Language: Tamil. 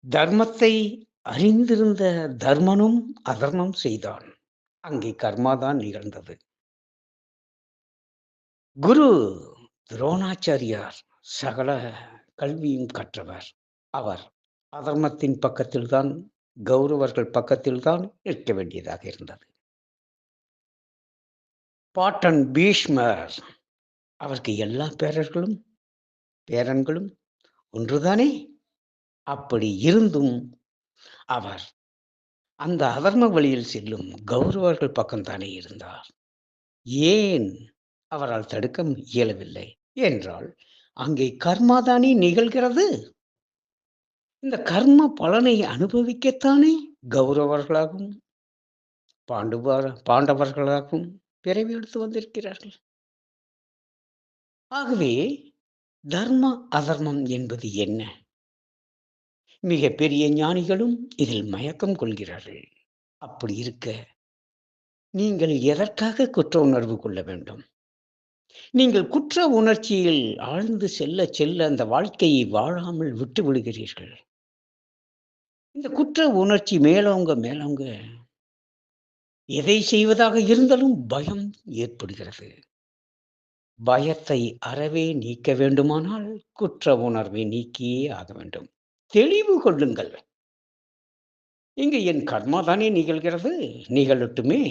தர்மத்தை அறிந்திருந்த தர்மனும் அதர்மம் செய்தான். அங்கே கர்மாதான் நிகழ்ந்தது. குரு துரோணாச்சாரியார் சகல கல்வியும் கற்றவர். அவர் அதர்மத்தின் பக்கத்தில்தான், கௌரவர்கள் பக்கத்தில்தான் இருக்க வேண்டியதாக இருந்தது. பாட்டன் பீஷ்மர், அவருக்கு எல்லா பேரன்களும் ஒன்றுதானே? அப்படி இருந்தும் அவர் அந்த அதர்ம வழியில் செல்லும் கௌரவர்கள் பக்கம்தானே இருந்தார். ஏன் அவரால் தடுக்க இயலவில்லை என்றால், அங்கே கர்மாதானே நிகழ்கிறது. இந்த கர்ம பலனை அனுபவிக்கத்தானே கௌரவர்களாகவும், பாண்டவர்களாகவும் பிறவி எடுத்து வந்திருக்கிறார்கள். ஆகவே தர்ம, அதர்மம் என்பது என்ன? மிகப்பெரிய ஞானிகளும் இதில் மயக்கம் கொள்கிறார்கள். அப்படி இருக்க, நீங்கள் எதற்காக குற்ற உணர்வு கொள்ள வேண்டும்? நீங்கள் குற்ற உணர்ச்சியில் ஆழ்ந்து செல்ல அந்த வாழ்க்கையை வாழாமல் விட்டு விடுகிறீர்கள். இந்த குற்ற உணர்ச்சி மேலோங்க எதை செய்வதாக இருந்தாலும் பயம் ஏற்படுகிறது. பயத்தை அறவே நீக்க வேண்டுமானால் குற்ற உணர்வை நீக்கியே ஆக வேண்டும். தெளிவு கொள்ளுங்கள். இங்கு என் கர்மா தானே நிகழ்கிறது, நிகழட்டுமே.